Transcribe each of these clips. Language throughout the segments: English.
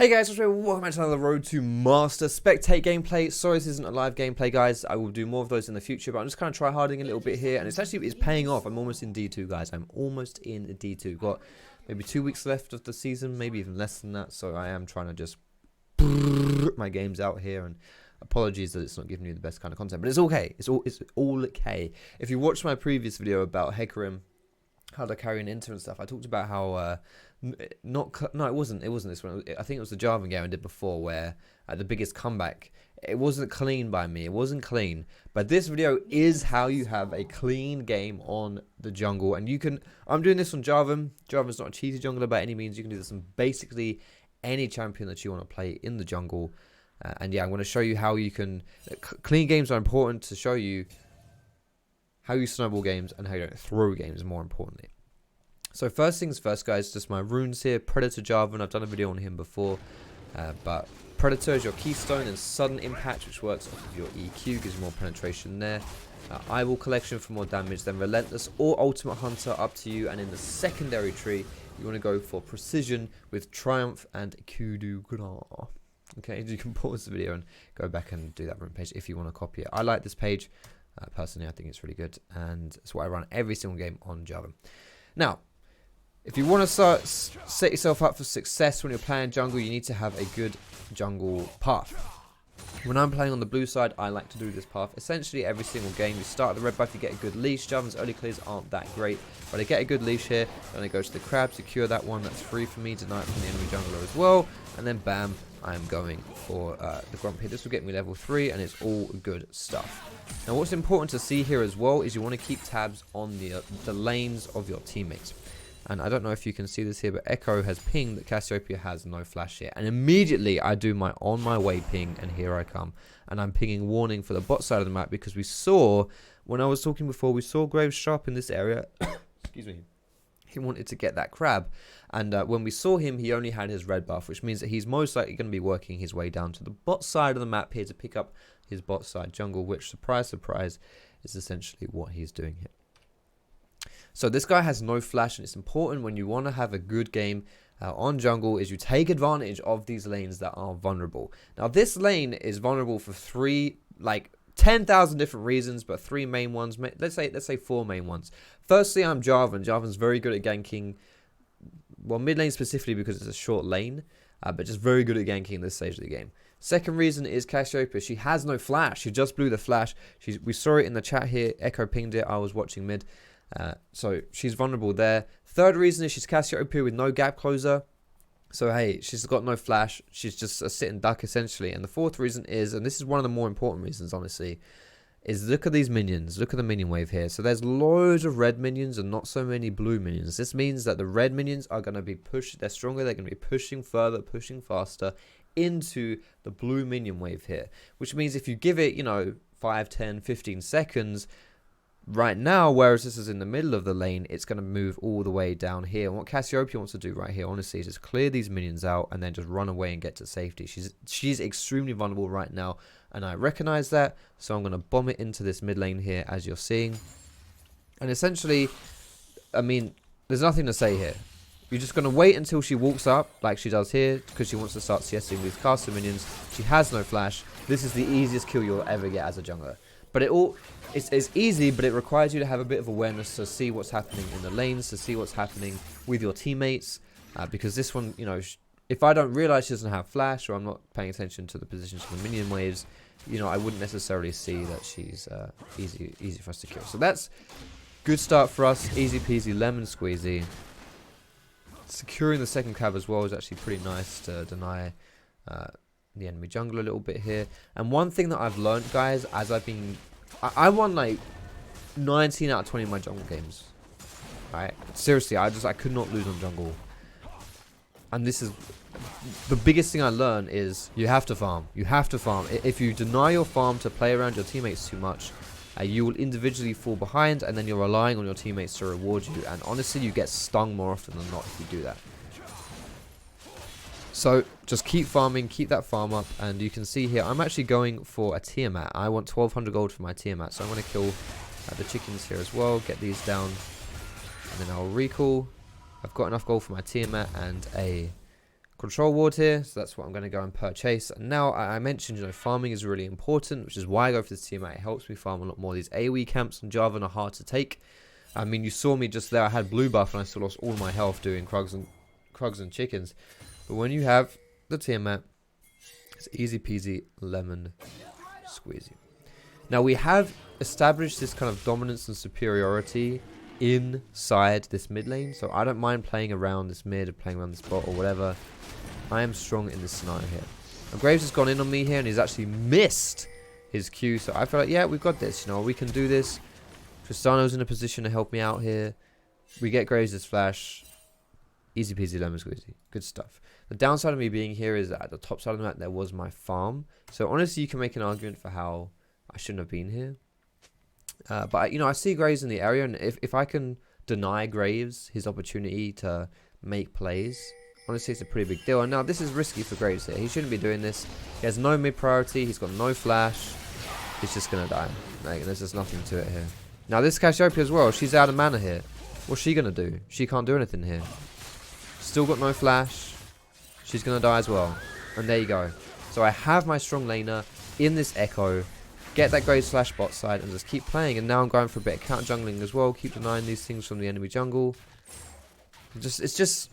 Hey guys, welcome back to another Road to Master Spectate gameplay. Sorry this isn't a live gameplay, guys. I will do more of those in the future, but I'm just kind of try-harding a little bit here, and it's paying off. I'm almost in D2, guys. I'm almost in D2. Got maybe 2 weeks left of the season, maybe even less than that, so I am trying to just my games out here, and apologies that it's not giving you the best kind of content, but it's okay. It's all okay. If you watched my previous video about Hecarim, how to carry an Inter and stuff, I talked about how it wasn't this one. I think it was the Jarvan game I did before, where at the biggest comeback, it wasn't clean by me. It wasn't clean, but this video is how you have a clean game on the jungle, and you can. I'm doing this on Jarvan. Jarvan's not a cheesy jungler by any means. You can do this on basically any champion that you want to play in the jungle, and yeah, I'm going to show you how you can. Clean games are important to show you how you snowball games and how you don't throw games, more importantly. So first things first, guys, just my runes here. Predator Jarvan, I've done a video on him before, but Predator is your keystone, and sudden impact, which works off of your EQ, gives you more penetration there. Eyeball collection for more damage, then relentless or ultimate hunter, up to you. And in the secondary tree, you want to go for precision with triumph and coup de grace. Okay, you can pause the video and go back and do that rune page if you want to copy it. I like this page. Personally, I think it's really good, and it's what I run every single game on Jarvan. Now, if you want to set yourself up for success when you're playing jungle, you need to have a good jungle path. When I'm playing on the blue side, I like to do this path essentially every single game. You start at the red buff, you get a good leash. Jarvan's early clears aren't that great, but I get a good leash here. Then I go to the crab, secure that one. That's free for me, deny it from the enemy jungler as well. And then bam, I'm going for the grump here. This will get me level 3, and it's all good stuff. Now, what's important to see here as well is you want to keep tabs on the lanes of your teammates. And I don't know if you can see this here, but Echo has pinged that Cassiopeia has no flash here. And immediately I do my on my way ping, and here I come. And I'm pinging warning for the bot side of the map, because we saw, when I was talking before, we saw Graves Sharp in this area. Excuse me. He wanted to get that crab. And when we saw him, he only had his red buff, which means that he's most likely going to be working his way down to the bot side of the map here to pick up his bot side jungle, which, surprise, surprise, is essentially what he's doing here. So this guy has no flash, and it's important when you want to have a good game on jungle is you take advantage of these lanes that are vulnerable. Now, this lane is vulnerable for 10,000 different reasons, but 3 main ones. Let's say 4 main ones. Firstly, I'm Jarvan. Jarvan's very good at ganking. Well, mid lane specifically because it's a short lane, but just very good at ganking in this stage of the game. Second reason is Cassiopeia. She has no flash. She just blew the flash. We saw it in the chat here. Echo pinged it. I was watching mid. So she's vulnerable there. Third reason is she's Cassiopeia with no gap closer. So hey, she's got no flash. She's just a sit and duck essentially. And the fourth reason is, and this is one of the more important reasons honestly, is look at these minions. Look at the minion wave here. So there's loads of red minions and not so many blue minions. This means that the red minions are going to be pushed. They're stronger. They're going to be pushing further, pushing faster into the blue minion wave here. Which means if you give it, 5, 10, 15 seconds, right now, whereas this is in the middle of the lane, it's going to move all the way down here. And what Cassiopeia wants to do right here, honestly, is just clear these minions out and then just run away and get to safety. She's extremely vulnerable right now, and I recognize that, so I'm going to bomb it into this mid lane here, as you're seeing. And essentially, I mean, there's nothing to say here. You're just going to wait until she walks up, like she does here, because she wants to start CSing with caster minions. She has no flash. This is the easiest kill you'll ever get as a jungler. But it's easy, but it requires you to have a bit of awareness to see what's happening in the lanes, to see what's happening with your teammates. Because this one, if I don't realize she doesn't have flash, or I'm not paying attention to the positions of the minion waves, I wouldn't necessarily see that she's easy for us to kill. So that's good start for us. Easy peasy, lemon squeezy. Securing the second cab as well is actually pretty nice to deny the enemy jungler a little bit here. And one thing that I've learned, guys, as I've been, I won like 19 out of 20 of my jungle games. Right? Seriously, I could not lose on jungle. And this is the biggest thing I learned is you have to farm. You have to farm. If you deny your farm to play around your teammates too much, you will individually fall behind, and then you're relying on your teammates to reward you. And honestly, you get stung more often than not if you do that. So just keep farming, keep that farm up, and you can see here I'm actually going for a Tiamat. I want 1200 gold for my Tiamat, so I'm going to kill the chickens here as well, get these down, and then I'll recall. I've got enough gold for my Tiamat and a control ward here, so that's what I'm going to go and purchase. And now I mentioned, you know, farming is really important, which is why I go for this TMAT. It helps me farm a lot more. These AoE camps on Jarvan are hard to take. I mean, you saw me just there. I had blue buff and I still lost all my health doing Krugs and chickens. But when you have the TMAT, it's easy peasy lemon squeezy. Now we have established this kind of dominance and superiority inside this mid lane, so I don't mind playing around this mid or playing around this bot or whatever. I am strong in this scenario here. Now, Graves has gone in on me here and he's actually missed his Q, so I feel like, yeah, we've got this, you know, we can do this. Tristano's in a position to help me out here. We get Graves' flash. Easy peasy lemon squeezy. Good stuff. The downside of me being here is that at the top side of the map there was my farm, so honestly you can make an argument for how I shouldn't have been here. But, you know, I see Graves in the area, and if I can deny Graves his opportunity to make plays, honestly, it's a pretty big deal. And now, this is risky for Graves here. He shouldn't be doing this. He has no mid-priority. He's got no flash. He's just going to die. Like, there's just nothing to it here. Now, this Cassiopeia as well. She's out of mana here. What's she going to do? She can't do anything here. Still got no flash. She's going to die as well. And there you go. So I have my strong laner in this Echo. Get that Graves slash bot side and just keep playing. And now I'm going for a bit of counter jungling as well. Keep denying these things from the enemy jungle. It's just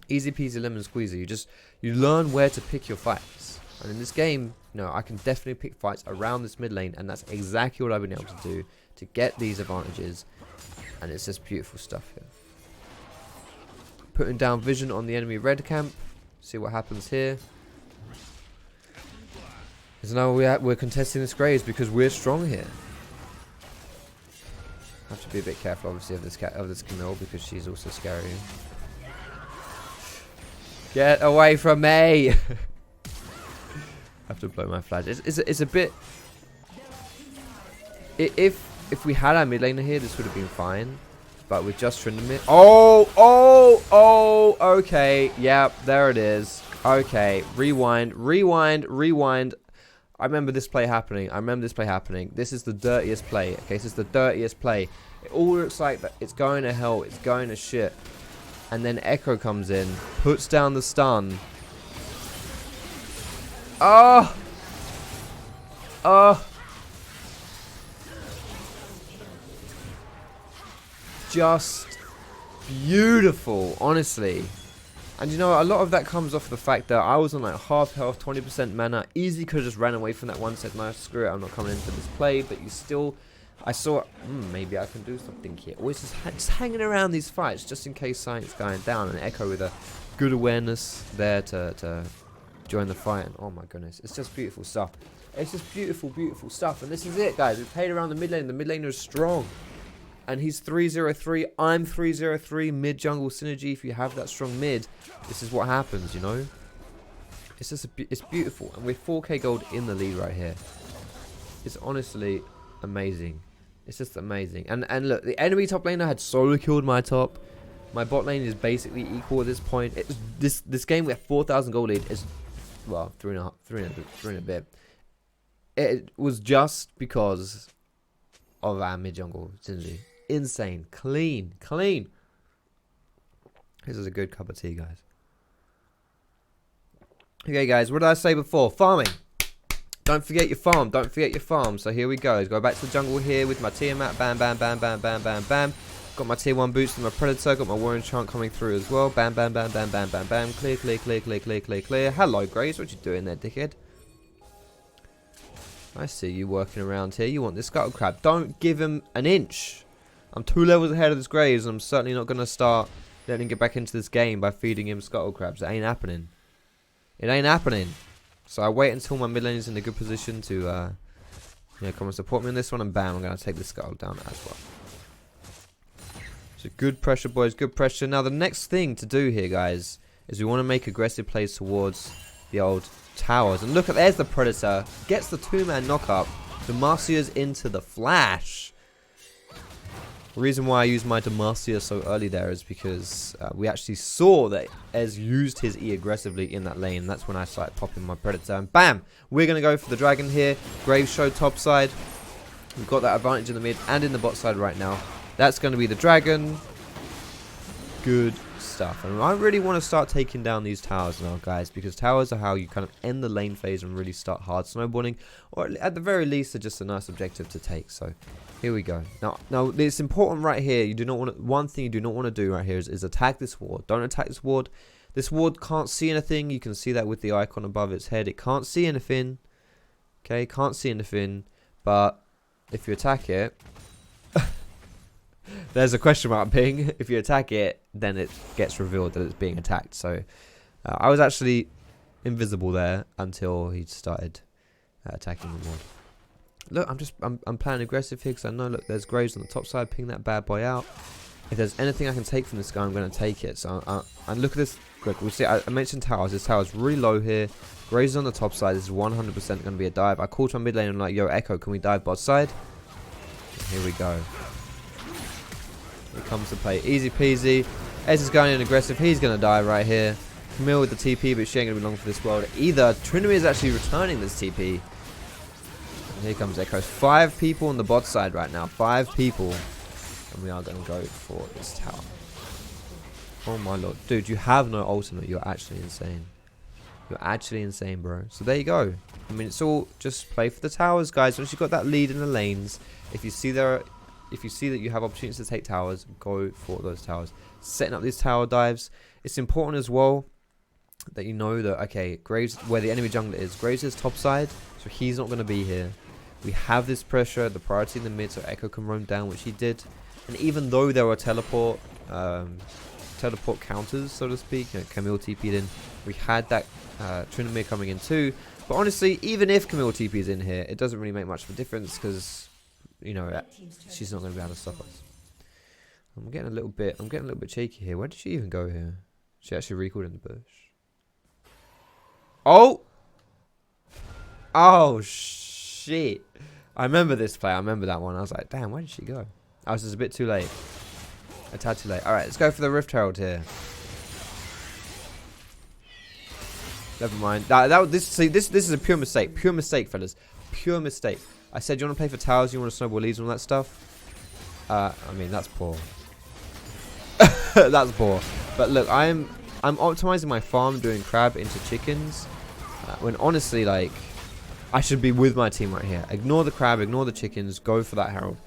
easy peasy lemon squeezy. You learn where to pick your fights. And in this game, you know, I can definitely pick fights around this mid lane, and that's exactly what I've been able to do to get these advantages. And it's just beautiful stuff here. Putting down vision on the enemy red camp. See what happens here. So now we're contesting this Graves because we're strong here. Have to be a bit careful, obviously, of this Camille because she's also scary. Get away from me! I have to blow my flag. It's a bit. If we had our mid laner here, this would have been fine. But with just Tryndamere. Oh! Okay, yeah, there it is. Okay, rewind. I remember this play happening. This is the dirtiest play. Okay, this is the dirtiest play. It all looks like that it's going to hell. It's going to shit. And then Echo comes in, puts down the stun. Oh! Just beautiful, honestly. And you know, a lot of that comes off the fact that I was on like half health, 20% mana. Easily could have just ran away from that one set. No, screw it, I'm not coming into this play. But you still, I saw, maybe I can do something here. Always just hanging around these fights, just in case something's going down. And Echo with a good awareness there to join the fight. And oh my goodness, it's just beautiful stuff. It's just beautiful, beautiful stuff. And this is it, guys. We played around the mid lane. The mid laner is strong. And he's 303, I'm 303, mid-jungle synergy. If you have that strong mid, this is what happens, you know? It's just, it's beautiful. And we're 4k gold in the lead right here. It's honestly amazing. It's just amazing. And look, the enemy top laner had solo killed my top. My bot lane is basically equal at this point. This game with 4,000 gold lead is, well, three and a bit. It was just because of our mid-jungle synergy. Insane. Clean. This is a good cup of tea, guys. Okay, guys, what did I say before? Farming. Don't forget your farm. So here we go. Let's go back to the jungle here with my Tiamat. Bam. Got my tier 1 boots and my Predator. Got my Warrior Enchant coming through as well. Bam. Clear. Hello, Grace. What you doing there, dickhead? I see you working around here. You want this Scuttle Crab. Don't give him an inch. I'm 2 levels ahead of this Graves, and I'm certainly not going to start letting him get back into this game by feeding him Scuttle Crabs. It ain't happening. So I wait until my mid lane is in a good position to come and support me on this one, and bam, I'm going to take the Scuttle down as well. So good pressure, boys. Good pressure. Now, the next thing to do here, guys, is we want to make aggressive plays towards the old towers. And look, there's the Predator. Gets the 2-man knock-up. Demacia's into the flash. The reason why I used my Demacia so early there is because we actually saw that Ez used his E aggressively in that lane. That's when I started popping my Predator. And bam! We're going to go for the dragon here. Graves show top side. We've got that advantage in the mid and in the bot side right now. That's going to be the dragon. Good stuff. And I really want to start taking down these towers now, guys, because towers are how you kind of end the lane phase and really start hard snowballing, or at the very least, they're just a nice objective to take. So here we go. Now it's important right here. You do not want to, one thing you do not want to do right here is attack this ward. Don't attack this ward. This ward can't see anything. You can see that with the icon above its head. It can't see anything. Okay, can't see anything. But if you attack it, there's a question mark ping. If you attack it, then it gets revealed that it's being attacked. So I was actually invisible there until he started attacking the ward. Look, I'm playing aggressive here because I know, look, there's graves on the top side. Ping that bad boy out. If there's anything I can take from this guy, I'm going to take it. So and look at this. Look, we see. I mentioned towers. This tower's really low here. Graves on the top side. This is 100% going to be a dive. I called to my mid lane and I'm like, yo, Echo, can we dive bot side? And here we go. It comes to play. Easy peasy. Ez is going in aggressive. He's going to die right here. Camille with the TP, but she ain't going to be long for this world either. Trinity is actually returning this TP. And here comes Echo. 5 people on the bot side right now. 5 people. And we are going to go for this tower. Oh my lord. Dude, you have no ultimate. You're actually insane. You're actually insane, bro. So there you go. I mean, it's all just play for the towers, guys. Once you've got that lead in the lanes, if you see that you have opportunities to take towers, go for those towers. Setting up these tower dives. It's important as well that you know that, okay, Graves, where the enemy jungler is, Graves is top side, so he's not going to be here. We have this pressure, the priority in the mid, so Echo can roam down, which he did. And even though there were teleport counters, so to speak, you know, Camille TP'd in, we had that Trinamir coming in too. But honestly, even if Camille TP's in here, it doesn't really make much of a difference because, you know, she's not going to be able to stop us. I'm getting a little bit cheeky here. Where did she even go here? She actually recalled in the bush. Oh! Oh, shit. I remember this play. I remember that one. I was like, damn, where did she go? I was just a bit too late. A tad too late. Alright, let's go for the Rift Herald here. Never mind. This is a pure mistake. Pure mistake, fellas. Pure mistake. I said you want to play for towers, you want to snowball leads and all that stuff. I mean, that's poor. That's poor. But look, I'm optimizing my farm, doing crab into chickens. When honestly, like, I should be with my team right here. Ignore the crab, ignore the chickens, go for that herald.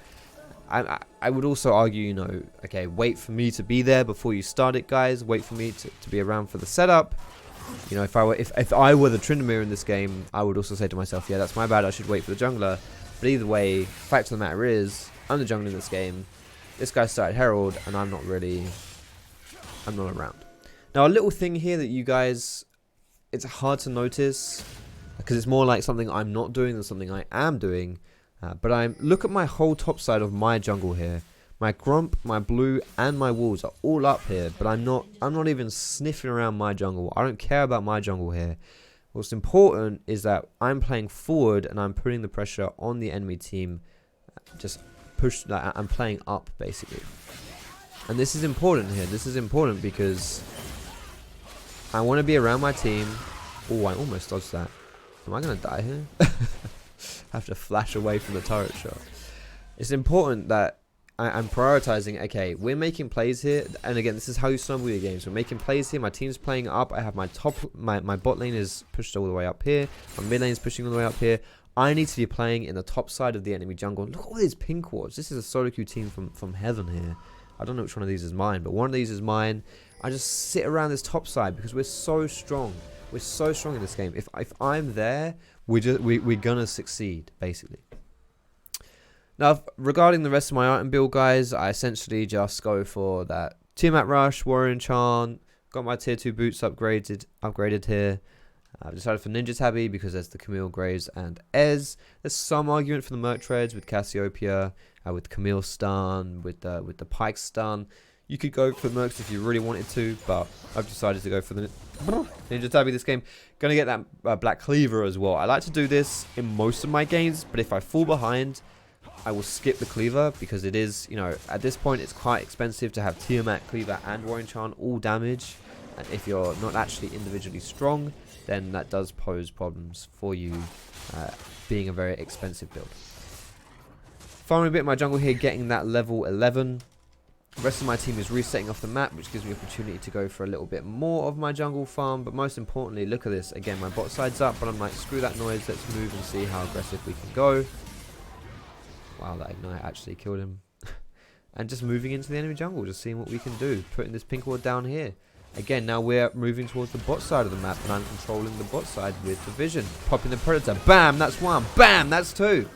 I would also argue, you know, okay, wait for me to be there before you start it, guys. Wait for me to be around for the setup. You know, if I were the Tryndamere in this game, I would also say to myself, yeah, that's my bad. I should wait for the jungler. But either way, fact of the matter is, I'm the jungler in this game. This guy started herald, and I'm not around. Now, a little thing here that you guys, it's hard to notice because it's more like something I'm not doing than something I am doing. But look at my whole top side of my jungle here. My Grump, my Blue, and my Wolves are all up here, but I'm not even sniffing around my jungle. I don't care about my jungle here. What's important is that I'm playing forward and I'm putting the pressure on the enemy team. Just push that. I'm playing up basically, and this is important here. This is important because I want to be around my team. Oh, I almost dodged that. Am I gonna die here? Have to flash away from the turret shot. It's important that I'm prioritizing. Okay, we're making plays here, and again, this is how you snowball your games. We're making plays here. My team's playing up. I have my bot lane is pushed all the way up here. My mid lane is pushing all the way up here. I need to be playing in the top side of the enemy jungle. Look at all these pink wards. This is a solo queue team from heaven here. I don't know which one of these is mine, but one of these is mine. I just sit around this top side because we're so strong. We're so strong in this game. If I'm there, we're gonna succeed basically. Now, regarding the rest of my item build, guys, I essentially just go for that Tiamat Rush, Warrior Enchant, got my tier 2 boots upgraded here. I've decided for Ninja Tabby because there's the Camille, Graves, and Ez. There's some argument for the Merc Treads with Cassiopeia, with Camille stun, with the Pike stun. You could go for Mercs if you really wanted to, but I've decided to go for the Ninja Tabby this game. Gonna get that Black Cleaver as well. I like to do this in most of my games, but if I fall behind, I will skip the Cleaver because it is, you know, at this point it's quite expensive to have Tiamat, Cleaver, and Warrior Enchant all damage. And if you're not actually individually strong, then that does pose problems for you, being a very expensive build. Farming a bit in my jungle here, getting that level 11. The rest of my team is resetting off the map, which gives me opportunity to go for a little bit more of my jungle farm. But most importantly, look at this. Again, my bot side's up, but I'm like, screw that noise. Let's move and see how aggressive we can go. Wow, that ignite actually killed him. And just moving into the enemy jungle, just seeing what we can do. Putting this pink ward down here. Again, now we're moving towards the bot side of the map, and I'm controlling the bot side with the vision. Popping the predator. Bam, that's one. Bam, that's two.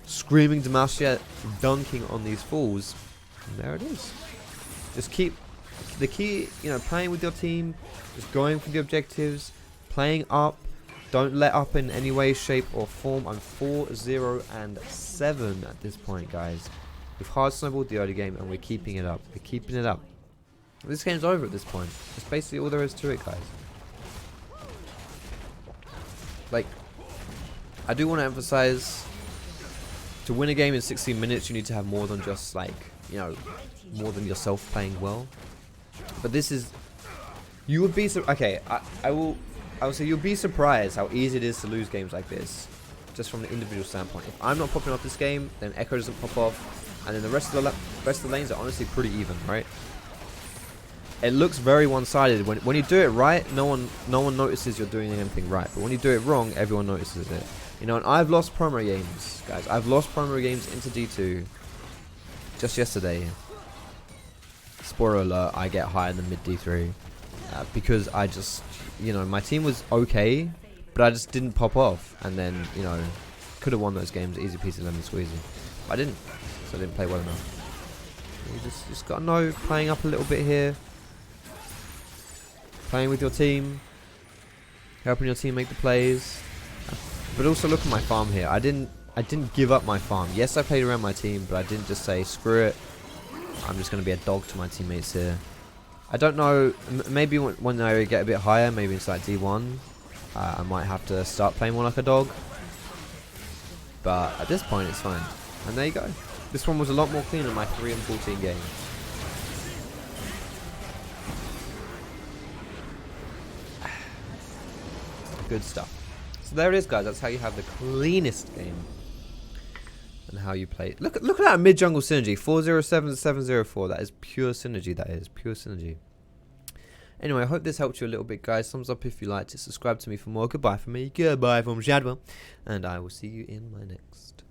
Screaming Demacia, dunking on these fools. And there it is. Just keep the key, you know, playing with your team, just going for the objectives, playing up. Don't let up in any way, shape, or form. I'm 4-0-7 at this point, guys. We've hard snowballed the early game, and we're keeping it up. We're keeping it up. This game's over at this point. That's basically all there is to it, guys. Like, I do want to emphasize, to win a game in 16 minutes, you need to have more than just, like, you know, more than yourself playing well. But this is, you would be, okay, I will say you'll be surprised how easy it is to lose games like this, just from the individual standpoint. If I'm not popping off this game, then Echo doesn't pop off, and then the rest of the lanes are honestly pretty even, right? It looks very one-sided. When you do it right, no one notices you're doing anything right. But when you do it wrong, everyone notices it. You know, and I've lost promo games, guys. I've lost promo games into D2 just yesterday. Spoiler alert, I get higher than mid D3 because I just, you know, my team was okay, but I just didn't pop off, and then, you know, could have won those games easy peasy lemon squeezy. But I didn't, so I didn't play well enough. You just gotta know, playing up a little bit here, playing with your team, helping your team make the plays. But also look at my farm here. I didn't give up my farm. Yes, I played around my team, but I didn't just say screw it. I'm just going to be a dog to my teammates here. I don't know. Maybe when I get a bit higher, maybe it's like D1, I might have to start playing more like a dog. But at this point, it's fine. And there you go. This one was a lot more clean than my 3-14 game. Good stuff. So there it is, guys. That's how you have the cleanest game. And how you play. Look at that mid-jungle synergy. 407 to 704. That is pure synergy. That is pure synergy. Anyway, I hope this helped you a little bit, guys. Thumbs up if you liked it. Subscribe to me for more. Goodbye from me. Goodbye from Shadwell. And I will see you in my next